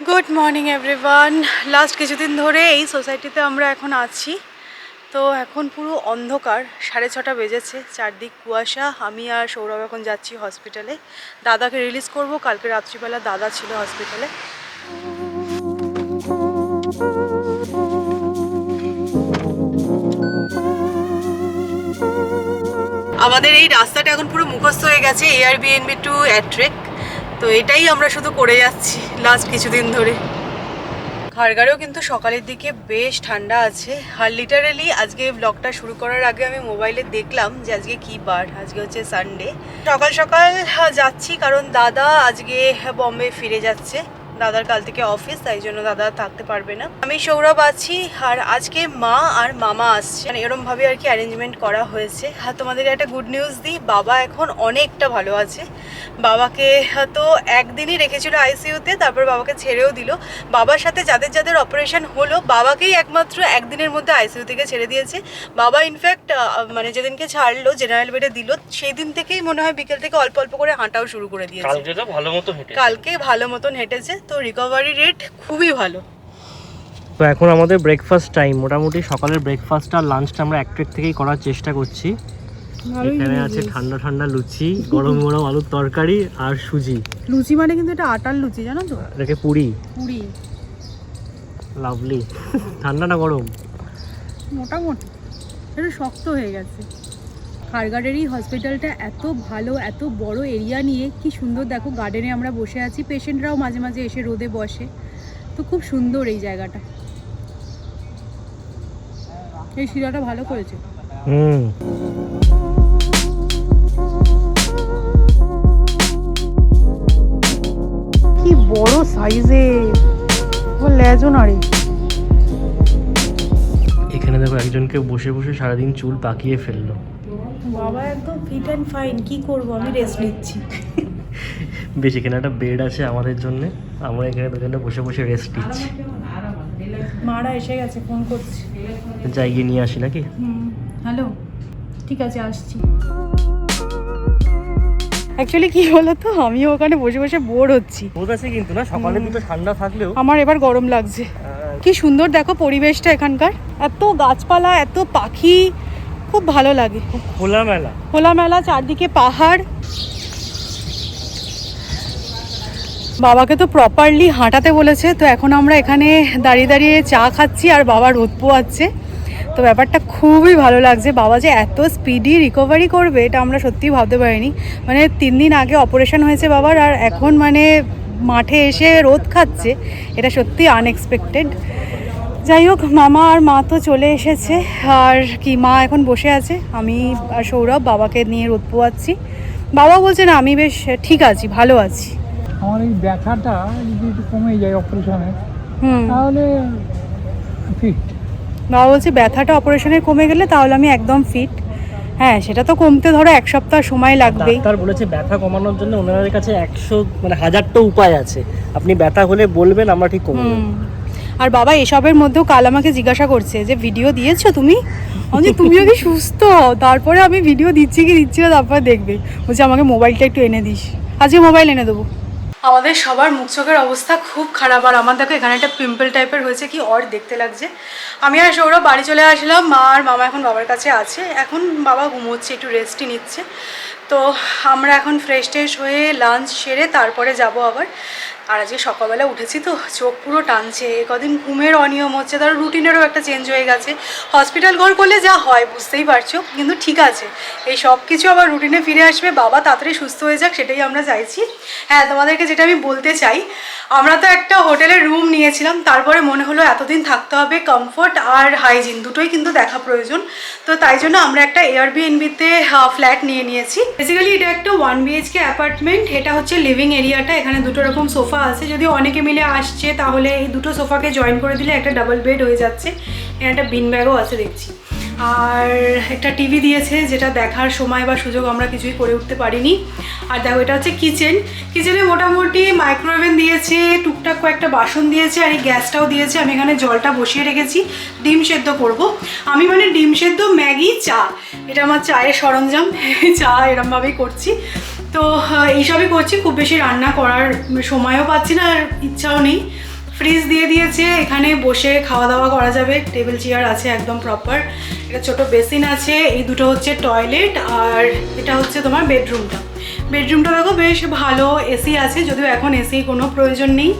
Good morning everyone. Last কিছুদিন ধরে এই সোসাইটিতে আমরা এখন আছি। তো এখন পুরো অন্ধকার, 6:30 বেজেছে, চারদিক কুয়াশা। আমি আর সৌরভ এখন যাচ্ছি হসপিটালে, দাদাকে রিলিজ করব। কালকে রাত্রিবেলা দাদা ছিল হসপিটালে। আমাদের এই রাস্তাটা এখন পুরো মুখস্থ হয়ে গেছে, এয়ারবিএনবি টু অ্যাট্রেক। তো এটাই আমরা শুধু করে যাচ্ছি লাস্ট কিছুদিন ধরে। খারগারেও কিন্তু সকালের দিকে বেশ ঠান্ডা আছে। আর লিটারালি আজকে ব্লগটা শুরু করার আগে আমি মোবাইলে দেখলাম যে আজকে কি বার। আজকে হচ্ছে সানডে। সকাল সকাল যাচ্ছি কারণ দাদা আজকে বম্বে ফিরে যাচ্ছে। দাদার কাল থেকে অফিস, তাই জন্য দাদা থাকতে পারবে না। আমি সৌরভ আছি, আর আজকে মা আর মামা আসছে, মানে এরম ভাবে আর কি অ্যারেঞ্জমেন্ট করা হয়েছে। আর তোমাদের একটা গুড নিউজ দিই, বাবা এখন অনেকটা ভালো আছে। বাবাকে তো একদিনই রেখেছিল আইসিইউতে, তারপর বাবাকে ছেড়েও দিল। বাবার সাথে যাদের যাদের অপারেশন হলো, বাবাকেই একমাত্র একদিনের মধ্যে আইসিইউ থেকে ছেড়ে দিয়েছে। বাবা ইনফ্যাক্ট মানে যেদিনকে ছাড়লো, জেনারেল বেডে দিল, সেই দিন থেকেই মনে হয় বিকেল থেকে অল্প অল্প করে হাঁটাও শুরু করে দিয়েছে। কালকে ভালো মতন হেঁটেছে, তো রিকভারি রেট খুবই ভালো। তো এখন আমাদের ব্রেকফাস্ট টাইম। মোটামুটি সকালের ব্রেকফাস্ট আর লাঞ্চটা আমরা একট্রেক থেকেই করার চেষ্টা করছি। এখানে আছে ঠান্ডা ঠান্ডা লুচি, গরম গরম আলুর তরকারি আর সুজি। লুচি মানে কিন্তু এটা আটার লুচি, জানো তো? এটাকে পুরি। পুরি লাভলি। ঠান্ডা না গরম? মোটামুটি একটু শক্ত হয়ে গেছে। খারগারেরই হসপিটালটা এত ভালো, এত বড় এরিয়া নিয়ে, কি সুন্দর। দেখো গার্ডেনে আমরা বসে আছি, পেশেন্টরাও মাঝে মাঝে এসে রোদে বসে। তো খুব সুন্দর এই জায়গাটা। এই শিরাটা ভালো করেছে। কি বড় সাইজে, ও লেজও নাড়ে। এখানে দেখো একজনকে বসে বসে সারাদিন চুল পাকিয়ে ফেললো। বাবা একদম ফিট অ্যান্ড ফাইন। কি করব, আমি রেস্ট নিচ্ছি। বেশ, এখানে একটা বেড আছে আমাদের জন্য, আমরা এখানে দুজনে বসে বসে রেস্ট নিচ্ছি। মারা এসে গেছে, ফোন করছি। যাই গিয়ে নিয়ে আসি নাকি? হ্যালো, ঠিক আছে আসছি। অ্যাকচুয়ালি কি হলো তো, আমিও ওখানে বসে বসে বোর হচ্ছি। রোদ আছে কিন্তু না, সকালে দুটো ঠান্ডা থাকলেও আমার এবার গরম লাগছে। কি সুন্দর দেখো পরিবেশটা এখানকার, এত গাছপালা, এত পাখি, খুব ভালো লাগে। খোলামেলা খোলামেলা, চারদিকে পাহাড়। বাবাকে তো প্রপারলি হাঁটাতে বলেছে, তো এখন আমরা এখানে দাঁড়িয়ে দাঁড়িয়ে চা খাচ্ছি আর বাবা রোদ পোয়াচ্ছে। তো ব্যাপারটা খুবই ভালো লাগছে। বাবা যে এত স্পিডি রিকভারি করবে এটা আমরা সত্যিই ভাবতে পারিনি। মানে 3 দিন আগে অপারেশন হয়েছে বাবার, আর এখন মানে মাঠে এসে রোদ খাচ্ছে, এটা সত্যি আনএক্সপেক্টেড। যাই হোক, মামা আর মা তো চলে এসেছে, আর কি মা এখন বসে আছে, আমি আর সৌরভ বাবাকে নিয়ে রোদ পোয়াচ্ছি। বাবা বলছে না, আমি বেশ ঠিক আছি, ভালো আছি। আমার এই ব্যথাটা যদি একটু কমে যায় অপারেশনে, তাহলে ফিট। বাবা বলছে ব্যথাটা অপারেশনের কমে গেলে তাহলে আমি একদম ফিট। হ্যাঁ, সেটা তো কমতে ধরো 1 সপ্তাহ সময় লাগবে। ডাক্তার বলেছে ব্যথা কমানোর জন্য ওনাদের কাছে 100 মানে 1000টা উপায় আছে। আপনি ব্যথা হলে বলবেন, আমরা ঠিক কমে দেব। আর বাবা এসবের মধ্যেও কাল আমাকে জিজ্ঞাসা করছে যে ভিডিও দিয়েছো তুমি? আমি তুমিও কি সুস্থ হও, তারপরে আমি ভিডিও দিচ্ছি কি দিচ্ছি না তারপরে দেখবে। বলছে আমাকে মোবাইলটা একটু এনে দিস, আজকে মোবাইল এনে দেবো। আমাদের সবার মুখ চোখের অবস্থা খুব খারাপ, আর আমার দেখো এখানে একটা পিম্পল টাইপের হয়েছে, কি অর দেখতে লাগছে। আমি আর সৌরভ বাড়ি চলে আসলাম, মা আর মামা এখন বাবার কাছে আছে। এখন বাবা ঘুমোচ্ছে, একটু রেস্টই নিচ্ছে। তো আমরা এখন ফ্রেশ ট্রেশ হয়ে লাঞ্চ সেরে তারপরে যাব আবার। আর আজকে সকালবেলা উঠেছি তো চোখ পুরো টানছে, কদিন ঘুমের অনিয়ম হচ্ছে, তার রুটিনেরও একটা চেঞ্জ হয়ে গেছে। হসপিটাল ঘর করলে যা হয় বুঝতেই পারছো, কিন্তু ঠিক আছে, এই সব কিছু আবার রুটিনে ফিরে আসবে। বাবা তাড়াতাড়ি সুস্থ হয়ে যাক, সেটাই আমরা চাইছি। হ্যাঁ, তোমাদেরকে যেটা আমি বলতে চাই, আমরা তো একটা হোটেলের রুম নিয়েছিলাম, তারপরে মনে হলো এতদিন থাকতে হবে, কমফোর্ট আর হাইজিন দুটোই কিন্তু দেখা প্রয়োজন। তো তাই জন্য আমরা একটা এয়ারবিএনবিতে ফ্ল্যাট নিয়েছি। বেসিক্যালি এটা একটা 1 BHK অ্যাপার্টমেন্ট। এটা হচ্ছে লিভিং এরিয়াটা, এখানে দুটো রকম সোফা আছে। যদি অনেকে মিলে আসছে তাহলে এই দুটো সোফাকে জয়েন করে দিলে একটা ডাবল বেড হয়ে যাচ্ছে। এখানে একটা বিন ব্যাগও আছে দেখছি, আর একটা টিভি দিয়েছে, যেটা দেখার সময় বা সুযোগ আমরা কিছুই করে উঠতে পারিনি। আর দেখো এটা হচ্ছে কিচেনে মোটামুটি মাইক্রোওভেন দিয়েছে, টুকটাক কয়েকটা বাসন দিয়েছে, আর এই গ্যাসটাও দিয়েছে। আমি এখানে জলটা বসিয়ে রেখেছি, ডিম সেদ্ধ করব। আমি মানে ডিম সেদ্ধ, ম্যাগি, চা, এটা আমার চায়ের সরঞ্জাম। চা এরমভাবেই করছি। তো এইসবই করছি, খুব বেশি রান্না করার সময়ও পাচ্ছি না আর ইচ্ছাও নেই। ফ্রিজ দিয়ে দিয়েছে, এখানে বসে খাওয়া দাওয়া করা যাবে, টেবিল চেয়ার আছে একদম প্রপার, এটা ছোট বেসিন আছে, এই দুটো হচ্ছে টয়লেট, আর এটা হচ্ছে তোমার বেডরুমটা দেখো বেশ ভালো, এসি আছে, যদিও এখন এসি কোনো প্রয়োজন নেই।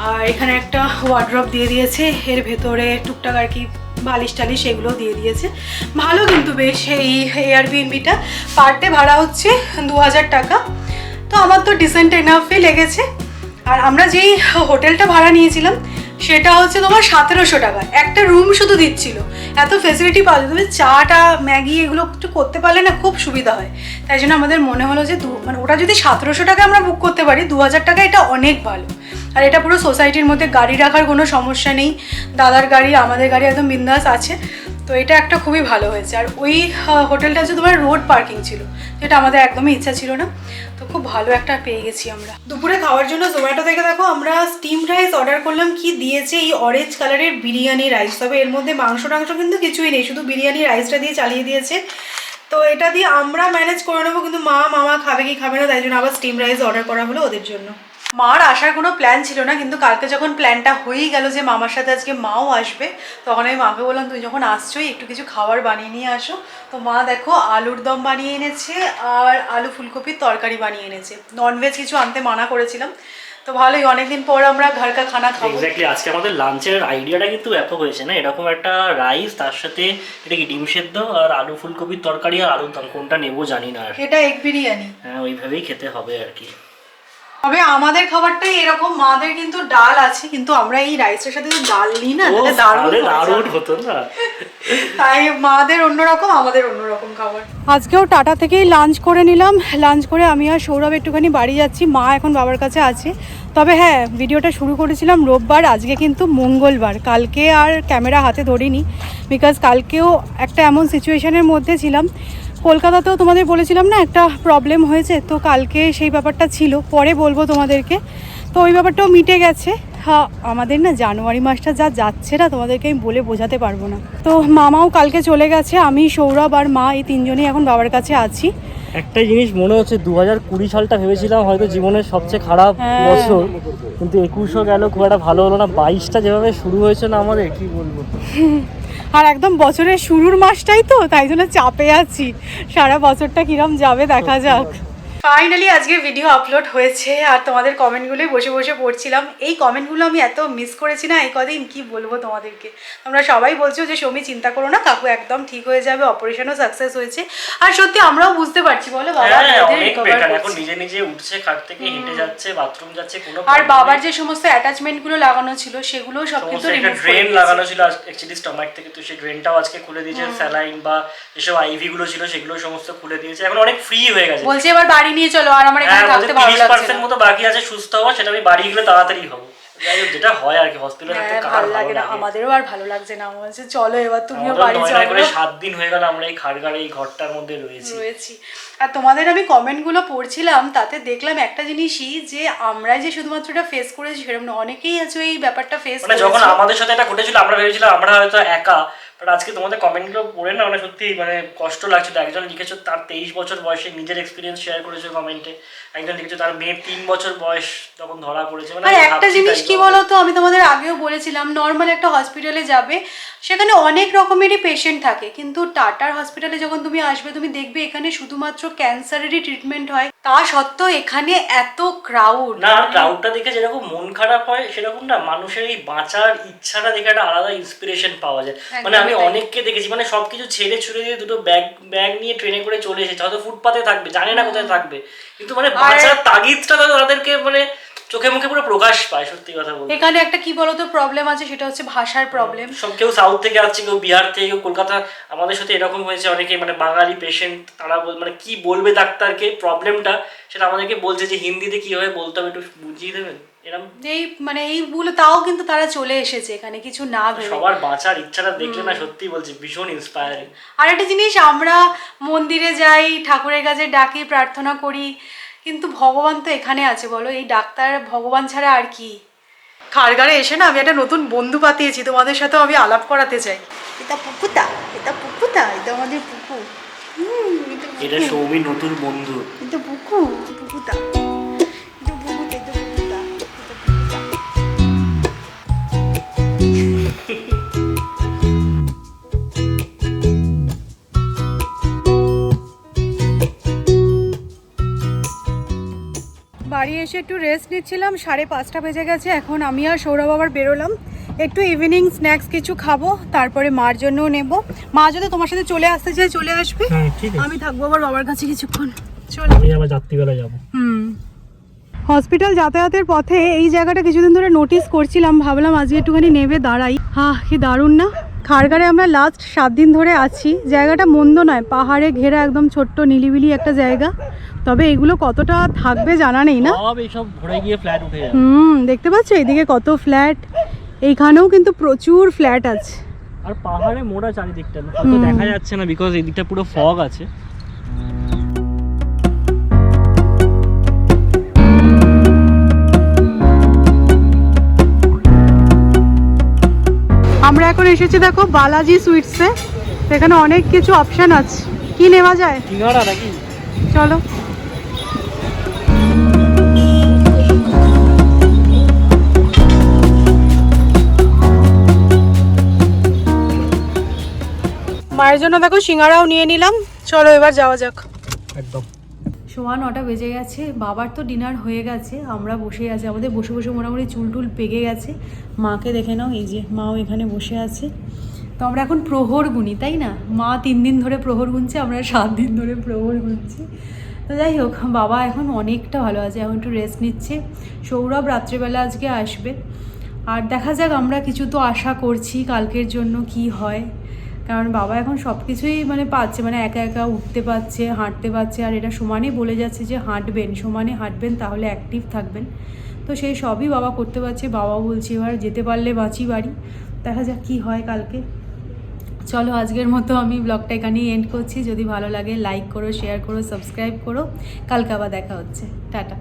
আর এখানে একটা ওয়ার্ড্রপ দিয়ে দিয়েছে, এর ভেতরে টুকটাক আর কি বালিশ টালিশ এগুলো দিয়ে দিয়েছে, ভালো কিন্তু বেশ। এই এয়ারবিএনবিটা পার ডে ভাড়া হচ্ছে 2000 টাকা, তো আমার তো ডিসেন্ট এনাফই লেগেছে। আর আমরা যেই হোটেলটা ভাড়া নিয়েছিলাম সেটা হচ্ছে তোমার 1700 টাকা, একটা রুম শুধু দিচ্ছিল, এত ফেসিলিটি পাওয়া যায়, তুমি চাটা ম্যাগি এগুলো একটু করতে পারলে না খুব সুবিধা হয়। তাই জন্য আমাদের মনে হলো যে মানে ওটা যদি 1700 টাকা আমরা বুক করতে পারি, 2000 টাকা এটা অনেক ভালো। আর এটা পুরো সোসাইটির মধ্যে, গাড়ি রাখার কোনো সমস্যা নেই, দাদার গাড়ি আমাদের গাড়ি একদম বিন্দাস আছে, তো এটা একটা খুবই ভালো হয়েছে। আর ওই হোটেলটা হচ্ছে তোমার রোড পার্কিং ছিল, যেটা আমাদের একদমই ইচ্ছা ছিল না, তো খুব ভালো একটা পেয়ে গেছি আমরা। দুপুরে খাওয়ার জন্য জোম্যাটো থেকে দেখো আমরা স্টিম রাইস অর্ডার করলাম, কি দিয়েছে এই অরেঞ্জ কালারের বিরিয়ানি রাইস, তবে এর মধ্যে মাংস টাংস কিন্তু কিছুই নেই, শুধু বিরিয়ানি রাইসটা দিয়ে চালিয়ে দিয়েছে। তো এটা দিয়ে আমরা ম্যানেজ করে নেবো, কিন্তু মামা খাবে কি খাবে না, তাই জন্য আবার স্টিম রাইস অর্ডার করা হলো ওদের জন্য। মার আসার কোনো প্ল্যান ছিল না, কিন্তু কালকে যখন প্ল্যানটা হয়েই গেল যে মামার সাথে আজকে মাও আসবে, তখন আমি মাকে বললাম তুই যখন আসছোই একটু কিছু খাবার বানিয়ে নিয়ে আসো। তো মা দেখো আলুর দম বানিয়ে এনেছে আর আলু ফুলকপির তরকারি বানিয়ে এনেছে, ননভেজ কিছু আনতে মানা করেছিলাম, তো ভালোই, অনেকদিন পর আমরা ঘর কা খানা খাবো। এক্স্যাক্টলি, আজকে আমাদের লাঞ্চের আইডিয়াটা কিন্তু এত হয়েছে না, এরকম একটা রাইস, তার সাথে এটা কি ডিম সেদ্ধ আর আলু ফুলকপির তরকারি আর আলুর দম, কোনটা নেবো জানি না, আর এটা এগ বিরিয়ানি, হ্যাঁ ওইভাবেই খেতে হবে আর কি। তবে আমাদের খাবারটাই এরকম, মাদের কিন্তু ডাল আছে, কিন্তু আমরা এই রাইসের সাথে যদি ডাল নিই না তাহলে দারুণ হতো না, তাই মাদের অন্যরকম আমাদের অন্যরকম খাবার। আজকেও টাটা থেকেই লাঞ্চ করে নিলাম, লাঞ্চ করে আমি আর সৌরভ একটুখানি বাড়ি যাচ্ছি, মা এখন বাবার কাছে আছে। তবে হ্যাঁ, ভিডিওটা শুরু করেছিলাম রোববার, আজকে কিন্তু মঙ্গলবার, কালকে আর ক্যামেরা হাতে ধরিনি, বিকজ কালকেও একটা এমন সিচুয়েশনের মধ্যে ছিলাম, কলকাতাতেও তোমাদের বলেছিলাম না একটা প্রবলেম হয়েছে, তো কালকে সেই ব্যাপারটা ছিল, পরে বলবো তোমাদেরকে, তো ওই ব্যাপারটাও মিটে গেছে। হ্যাঁ, আমাদের না জানুয়ারি মাসটা যা যাচ্ছে না তোমাদেরকে আমি বলে বোঝাতে পারবো না। তো মামাও কালকে চলে গেছে, আমি সৌরভ আর মা এই তিনজনই এখন বাবার কাছে আছি। একটা জিনিস মনে হচ্ছে 2020 সালটা ভেবেছিলাম হয়তো জীবনের সবচেয়ে খারাপ বছর, কিন্তু 21ও গেল, খুব একটা ভালো হলো না, 22টা যেভাবে শুরু হয়েছে না আমাদের, কি বলবো। আর একদম বছরের শুরুর মাসটাই তো, তাই জন্য চাপে আছি, সারা বছরটা কিরম যাবে দেখা যাক। ফাইনালি আজকে ভিডিও আপলোড হয়েছে, আর তোমাদের কমেন্টগুলোই বসে বসে পড়ছিলাম, এই কমেন্টগুলো আমি এত মিস করেছি না এই কদিন, কি বলবো তোমাদেরকে। তোমরা সবাই বলছো যে সৌমি চিন্তা করো না, কাকু একদম ঠিক হয়ে যাবে, অপারেশনও সাকসেস হয়েছে, আর সত্যি আমরাও বুঝতে পারছি, বলো বাবা এখন নিজে নিজে উঠছে খাট থেকে, হেঁটে যাচ্ছে, বাথরুম যাচ্ছে, কোনো আর বাবার যে সমস্ত অ্যাটাচমেন্ট গুলো লাগানো ছিল সেগুলো সব কিন্তু একটা ড্রেন লাগানো ছিল অ্যাকচুয়ালি স্টমাক থেকে, তো সেই ড্রেনটাও আজকে খুলে দিয়েছে, স্যালাইন বা যেসব আইভি গুলো ছিল সেগুলো সমস্ত খুলে দিয়েছে, এখন অনেক ফ্রি হয়ে গেছে, বলছে এবার বাড়ি নিয়ে চলো, আর আমার এখানে থাকতে ভালো লাগছে না, 30% মতো বাকি আছে সুস্থ হওয়া, সেটা আমি বাড়ি গেলে তাড়াতাড়ি হবো, যাই হোক যেটা হয় আর কি, হসপিটালে থাকতে ভালো লাগে না, আমাদেরও আর ভালো লাগছে না, আমার বলছে চলো এবার তুমিও বাড়ি চলো, করে 7 দিন হয়ে গেল আমরা এই খাড়গাড়ে এই ঘরটার মধ্যে রয়েছি। আর তোমাদের আমি কমেন্টগুলো পড়ছিলাম, তাতে দেখলাম একটা জিনিসই, যে আমরাই যে শুধুমাত্র এটা ফেস করেছি সেরকম না, অনেকেই আছে এই ব্যাপারটা ফেস করেছে। যখন আমাদের সাথে এটা ঘটেছিল আমরা ভেবেছিলাম আমরা হয়তো একা, বাট আজকে তোমাদের কমেন্টগুলো পড়ে না মানে সত্যি মানে কষ্ট লাগছিল। একজন লিখেছো তার 23 বছর বয়সে নিজের এক্সপিরিয়েন্স শেয়ার করেছে কমেন্টে, একজন লিখেছো তার মেয়ের 3 বছর বয়স তখন ধরা পড়েছে। মানে একটা জিনিস কি বলতো, আমি তোমাদের আগেও বলেছিলাম, নর্মাল একটা হসপিটালে যাবে সেখানে অনেক রকমেরই পেশেন্ট থাকে, কিন্তু টাটার হসপিটালে যখন তুমি আসবে তুমি দেখবে এখানে শুধুমাত্র ক্যান্সারেরই ট্রিটমেন্ট হয়, তা সত্ত্বেও এখানে এত ক্রাউড। না, ক্রাউডটা দেখে যেরকম মন খারাপ হয় সেরকম না, মানুষের এই বাঁচার ইচ্ছাটা দেখে একটা আলাদা ইন্সপিরেশন পাওয়া যায়। মানে আমি অনেককে দেখেছি মানে সবকিছু ছেড়ে ছুড়ে দিয়ে দুটো ব্যাগ নিয়ে ট্রেনে করে চলে এসেছে, হয়তো ফুটপাতে থাকবে, জানে না কোথায় থাকবে, কিন্তু মানে বাঁচার তাগিদটা তাদেরকে মানে চোখে মুখে পুরো প্রকাশ পায়। সত্যি কথা বলতে এখানে একটা কি বলতো প্রবলেম আছে, সেটা হচ্ছে ভাষার প্রবলেম। সব কেউ সাউথ থেকে আসছে, কেউ বিহার থেকে, কেউ কলকাতা। আমাদের সাথে এরকম হয়েছে অনেকে মানে বাঙালি পেশেন্ট, তারা মানে কি বলবে ডাক্তারকে প্রবলেমটা, সেটা আমাদেরকে বলছে যে হিন্দিতে কিভাবে বলতে হবে একটু বুঝিয়ে দেবেন। এই মানে এইগুলো তাও কিন্তু তারা চলে এসেছে এখানে কিছু না ভেবে। সবার বাঁচার ইচ্ছাটা দেখলে না সত্যি বলছি ভীষণ ইন্সপায়ারিং। আর একটা জিনিস, আমরা মন্দিরে যাই, ঠাকুরের কাছে ডাকি, প্রার্থনা করি, কিন্তু ভগবান তো এখানে আছে বলো, এই ডাক্তার ভগবান ছাড়া আর কি। খাড়গাড়ে এসে না আমি একটা নতুন বন্ধু পাতিয়েছি, তোমাদের সাথেও আমি আলাপ করাতে চাই। এটা পুকুতা, এটা আমাদের পুকু। এটা সৌমির নতুন বন্ধু, এটা পুকুতা। এসে একটু রেস্ট নিচ্ছিলাম, 5:30 বেজে গেছে। এখন আমি আর সৌরভ আবার বেরোলাম, একটু ইভিনিং স্ন্যাক্স কিছু খাবো, তারপরে মার জন্যও নেব। মা যদি তোমার সাথে চলে আসতে চাই চলে আসবে, আমি থাকবো আবার বাবার কাছে কিছুক্ষণ। চলো, আমি আবার রাত্রিবেলা যাবো। হসপিটাল যাতায়াতের পথে এই জায়গাটা কিছুদিন ধরে নোটিস করছিলাম, ভাবলাম আজকে একটুখানি নেবে দাঁড়াই। কি দারুণ না? খাড়গাড়ে আমরা লাস্ট 7 দিন ধরে আছি। জায়গাটা মন্দ নয়, পাহাড়ে ঘেরা একদম ছোট্ট নিলিবিলি একটা জায়গা। তবে এগুলো কতটা থাকবে জানা নেই না। এইসব ঘোড়ায় গিয়ে ফ্ল্যাট উঠে যাবে। দেখতে পাচ্ছ এদিকে কত ফ্ল্যাট, এইখানেও কিন্তু প্রচুর ফ্ল্যাট আছে। আর পাহাড়ে মোড়া চারিদিকটা, হয়তো দেখা যাচ্ছে না বিকজ এই দিকটা পুরো ফগ আছে। আমরা এখন এসেছি দেখো বালাজি সুইটসে। এখানে অনেক কিছু অপশন আছে, কি নেওয়া যায় সিঙ্গাড়া নাকি? চলো। মায়ের জন্য দেখো সিঙ্গারাও নিয়ে নিলাম, চলো এবার যাওয়া যাক। একদম 9:15 বেজে গেছে, বাবার তো ডিনার হয়ে গেছে, আমরা বসে আছি। আমাদের বসে বসে মোটামুটি চুল টুল পেকে গেছে। মাকে দেখে নাও, এই যে মাও এখানে বসে আছে। তো আমরা এখন প্রহর গুনি, তাই না? মা 3 দিন ধরে প্রহর গুনছে, আমরা 7 দিন ধরে প্রহর গুনছি। তো যাই হোক, বাবা এখন অনেকটা ভালো আছে, এখন একটু রেস্ট নিচ্ছে। সৌরভ রাত্রেবেলা আজকে আসবে। আর দেখা যাক, আমরা কিছু তো আশা করছি কালকের জন্য কি হয়। কারণ বাবা এখন সব কিছুই পাচ্ছে, একা একা উঠতে পারছে, হাঁটতে পারছে। আর এটা সমানে বলে যাচ্ছে যে হাঁটবেন, সমানে হাঁটবেন, তাহলে অ্যাক্টিভ থাকবেন। তো সেই সবই বাবা করতে পারছে। বাবা বলছে এবার যেতে পারলে বাঁচি বাড়ি। দেখা যাক কি হয় কালকে। চলো, আজকের মতো আমি ব্লগটা এখানেই এন্ড করছি। যদি ভালো লাগে লাইক করো, শেয়ার করো, সাবস্ক্রাইব করো। কালকে আবার দেখা হচ্ছে। টাটা।